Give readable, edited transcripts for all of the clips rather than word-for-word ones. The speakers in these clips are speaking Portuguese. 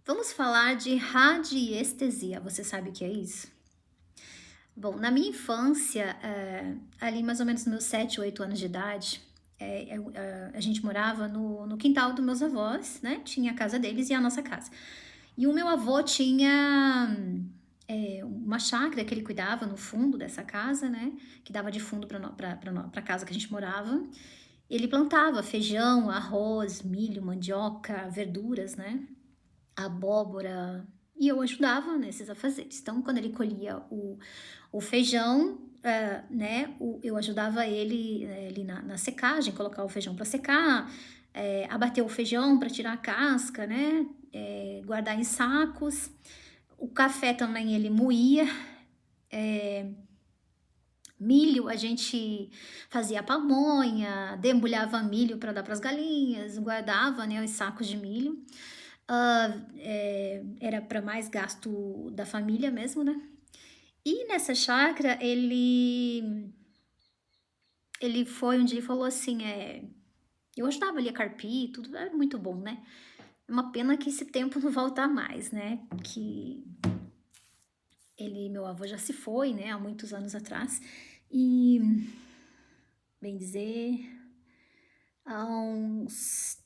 Vamos falar de radiestesia. Você sabe o que é isso? Bom, na minha infância, ali mais ou menos nos meus 7, 8 anos de idade, a gente morava no quintal dos meus avós, né? Tinha a casa deles e a nossa casa. E o meu avô tinha uma chácara que ele cuidava no fundo dessa casa, né? Que dava de fundo para a casa que a gente morava. Ele plantava feijão, arroz, milho, mandioca, verduras, né? Abóbora, e eu ajudava nesses afazeres. Então, quando ele colhia o feijão, né, eu ajudava ele ali na secagem, colocar o feijão para secar, abater o feijão para tirar a casca, né, guardar em sacos. O café também ele moía. Milho, a gente fazia pamonha, debulhava milho para dar para as galinhas, guardava, né, os sacos de milho. Era para mais gasto da família mesmo, né? E nessa chácara, ele foi onde ele falou assim, eu ajudava ele a carpir, tudo era muito bom, né? É uma pena que esse tempo não volta mais, né? Que meu avô já se foi, né? Há muitos anos atrás. E, bem dizer, há uns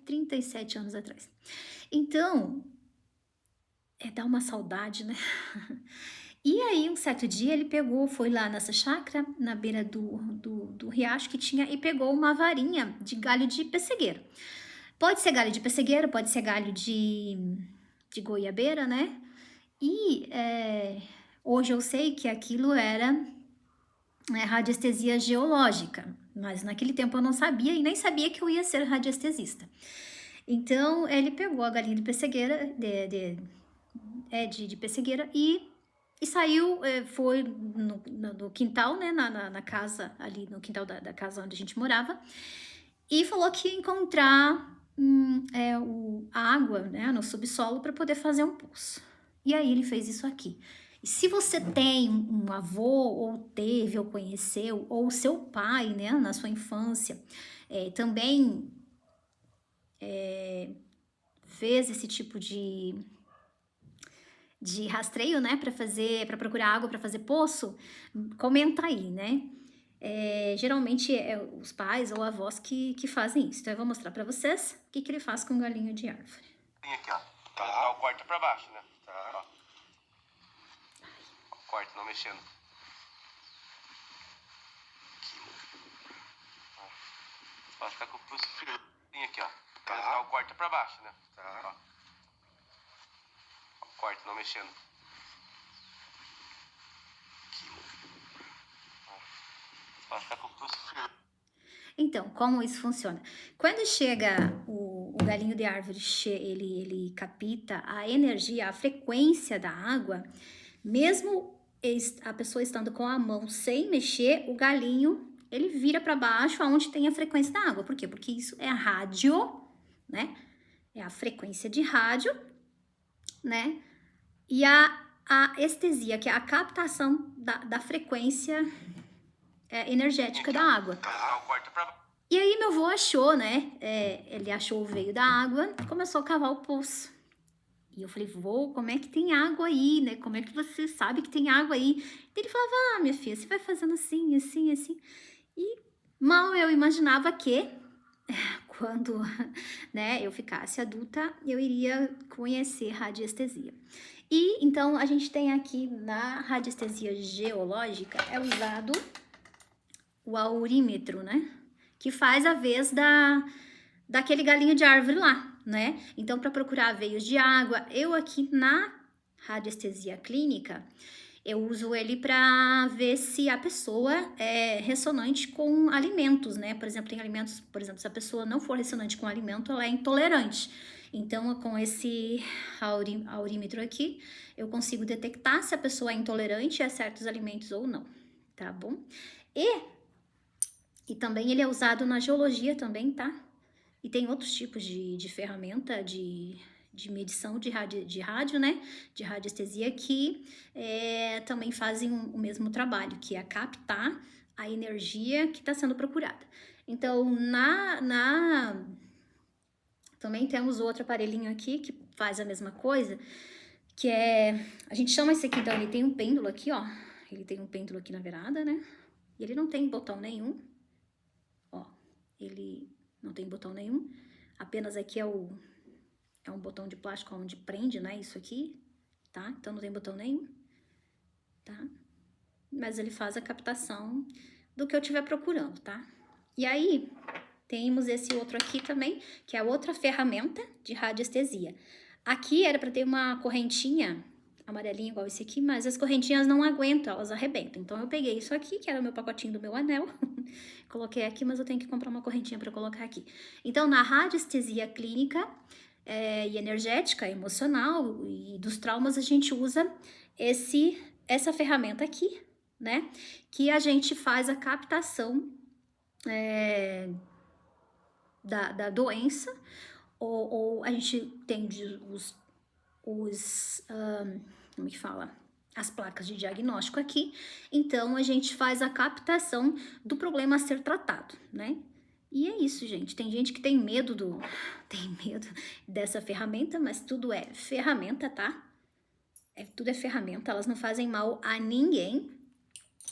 37 anos atrás. Então, dá uma saudade, né? E aí, um certo dia, ele foi lá nessa chácara, na beira do riacho que tinha, e pegou uma varinha de galho de pessegueiro. Pode ser galho de pessegueiro, pode ser galho de goiabeira, né? E hoje eu sei que aquilo era radiestesia geológica, mas naquele tempo eu não sabia e nem sabia que eu ia ser radiestesista. Então, ele pegou a galinha de pessegueira, de pessegueira e saiu, foi no quintal, né, na casa, ali no quintal da casa onde a gente morava, e falou que ia encontrar a água, né, no subsolo para poder fazer um poço. E aí ele fez isso aqui. E se você tem um avô, ou teve, ou conheceu, ou seu pai, né, na sua infância, também fez esse tipo de rastreio, né, para procurar água, para fazer poço, comenta aí, né? Geralmente os pais ou avós que fazem isso. Então eu vou mostrar para vocês o que ele faz com o galinho de árvore. Tem aqui, ó. Tá. O corte pra baixo, né? Tá. Ó. O corte não mexendo. Pode ficar com o pulso firme. Tem aqui, ó. Tá. O corte pra baixo, né? Tá. Ó. O corte não mexendo. Pode ficar com o pulso firme. Então, como isso funciona? Quando chega o galinho de árvore, ele capta a energia, a frequência da água, mesmo a pessoa estando com a mão sem mexer, o galinho ele vira para baixo aonde tem a frequência da água. Por quê? Porque isso é a rádio, né? É a frequência de rádio, né? E a estesia, que é a captação da frequência energética da água. Tá. O corte pra baixo. E aí meu avô achou, né? Ele achou o veio da água e começou a cavar o poço. E eu falei, vô, como é que tem água aí, né? Como é que você sabe que tem água aí? E ele falava, minha filha, você vai fazendo assim, assim, assim. E mal eu imaginava que quando, né, eu ficasse adulta, eu iria conhecer radiestesia. E então a gente tem aqui na radiestesia geológica, é usado o aurímetro, né? Que faz a vez daquele galinho de árvore lá, né? Então, para procurar veios de água, eu aqui na radiestesia clínica, eu uso ele para ver se a pessoa é ressonante com alimentos, né? Por exemplo, tem alimentos, por exemplo, se a pessoa não for ressonante com alimento, ela é intolerante. Então, com esse aurímetro aqui, eu consigo detectar se a pessoa é intolerante a certos alimentos ou não, tá bom? E também ele é usado na geologia também, tá? E tem outros tipos de ferramenta de medição de rádio, né? De radiestesia que também fazem o mesmo trabalho, que é captar a energia que está sendo procurada. Então, Também temos outro aparelhinho aqui que faz a mesma coisa, que é... A gente chama esse aqui, então, ele tem um pêndulo aqui, ó. Ele tem um pêndulo aqui na virada, né? E ele não tem botão nenhum. Ó, ele não tem botão nenhum. Apenas aqui é um botão de plástico onde prende, né? Isso aqui, tá? Então não tem botão nenhum, tá? Mas ele faz a captação do que eu estiver procurando, tá? E aí, temos esse outro aqui também, que é outra ferramenta de radiestesia. Aqui era para ter uma correntinha amarelinha igual esse aqui, mas as correntinhas não aguentam, elas arrebentam. Então eu peguei isso aqui, que era o meu pacotinho do meu anel, coloquei aqui, mas eu tenho que comprar uma correntinha para colocar aqui. Então na radiestesia clínica e energética, emocional e dos traumas, a gente usa essa ferramenta aqui, né? Que a gente faz a captação da doença, ou a gente tem como que fala? As placas de diagnóstico aqui, então a gente faz a captação do problema a ser tratado, né? E é isso, gente. Tem gente que tem medo dessa ferramenta, mas tudo é ferramenta, tá? Tudo é ferramenta, elas não fazem mal a ninguém.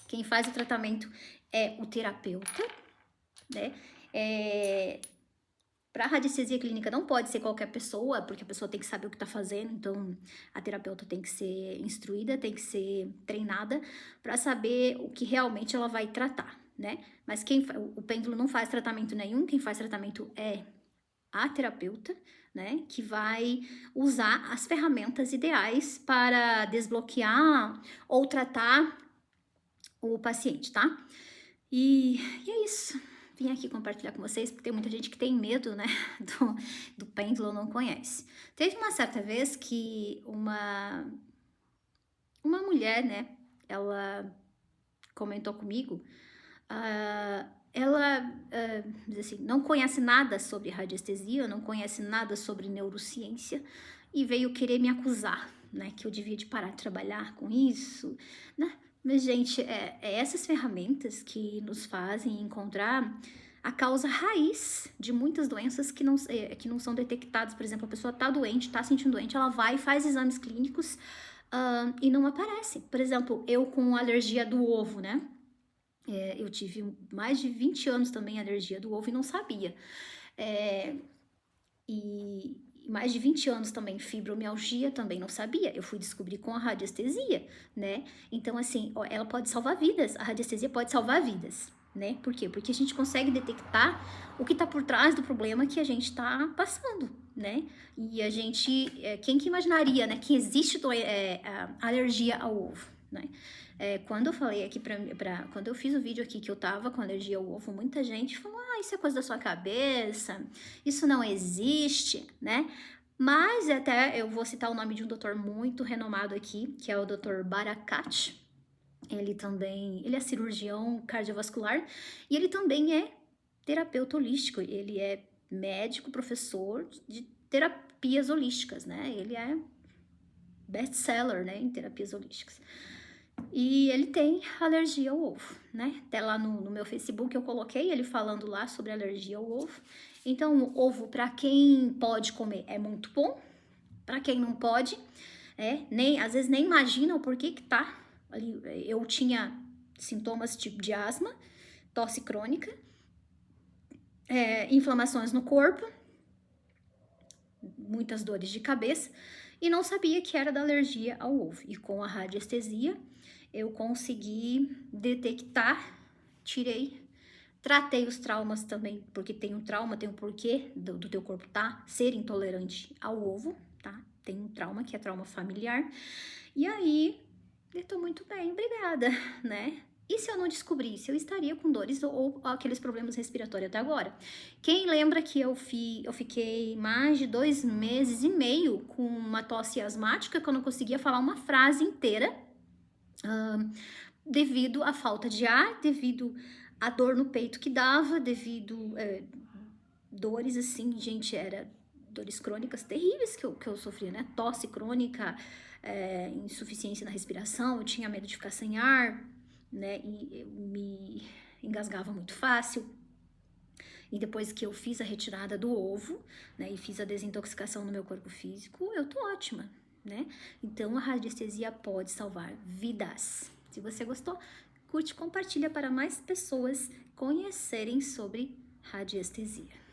Quem faz o tratamento é o terapeuta, né? Para radiestesia clínica não pode ser qualquer pessoa, porque a pessoa tem que saber o que está fazendo, então a terapeuta tem que ser instruída, tem que ser treinada para saber o que realmente ela vai tratar, né? Mas o pêndulo não faz tratamento nenhum, quem faz tratamento é a terapeuta, né? Que vai usar as ferramentas ideais para desbloquear ou tratar o paciente, tá? E é isso. Vim aqui compartilhar com vocês, porque tem muita gente que tem medo, né, do pêndulo, não conhece. Teve uma certa vez que uma mulher, né, ela comentou comigo, diz assim, não conhece nada sobre radiestesia, não conhece nada sobre neurociência, e veio querer me acusar, né, que eu devia de parar de trabalhar com isso, né? Mas, gente, é essas ferramentas que nos fazem encontrar a causa raiz de muitas doenças que não são detectadas. Por exemplo, a pessoa tá doente, tá sentindo doente, ela vai e faz exames clínicos e não aparece. Por exemplo, eu com alergia do ovo, né? Eu tive mais de 20 anos também alergia do ovo e não sabia. E mais de 20 anos também fibromialgia, também não sabia. Eu fui descobrir com a radiestesia, né? Então, assim, ela pode salvar vidas. A radiestesia pode salvar vidas, né? Por quê? Porque a gente consegue detectar o que tá por trás do problema que a gente tá passando, né? E a gente... quem que imaginaria, né? Que existe alergia ao ovo, né? Quando eu falei aqui quando eu fiz o vídeo aqui que eu tava com alergia ao ovo, muita gente falou, isso é coisa da sua cabeça, isso não existe, né? Mas até eu vou citar o nome de um doutor muito renomado aqui, que é o Dr. Barakat. Ele é cirurgião cardiovascular e ele também é terapeuta holístico, ele é médico, professor de terapias holísticas, né? Ele é best-seller, né, em terapias holísticas. E ele tem alergia ao ovo, né? Até lá no meu Facebook eu coloquei ele falando lá sobre alergia ao ovo. Então, o ovo, para quem pode comer, é muito bom. Para quem não pode, às vezes nem imagina o porquê que tá ali. Eu tinha sintomas tipo de asma, tosse crônica, inflamações no corpo, muitas dores de cabeça, e não sabia que era da alergia ao ovo. E com a radiestesia, eu consegui detectar, tratei os traumas também, porque tem um trauma, tem um porquê do teu corpo ser intolerante ao ovo, tá? Tem um trauma que é trauma familiar. E aí, eu tô muito bem, obrigada, né? E se eu não descobrisse, eu estaria com dores ou aqueles problemas respiratórios até agora. Quem lembra que eu fiquei mais de 2 meses e meio com uma tosse asmática, que eu não conseguia falar uma frase inteira, devido à falta de ar, devido à dor no peito que dava, devido dores assim, gente, era dores crônicas terríveis que eu sofria, né? Tosse crônica, insuficiência na respiração, eu tinha medo de ficar sem ar, né? E eu me engasgava muito fácil. E depois que eu fiz a retirada do ovo, né, e fiz a desintoxicação no meu corpo físico, eu tô ótima, né? Então a radiestesia pode salvar vidas. Se você gostou, curte e compartilha para mais pessoas conhecerem sobre radiestesia.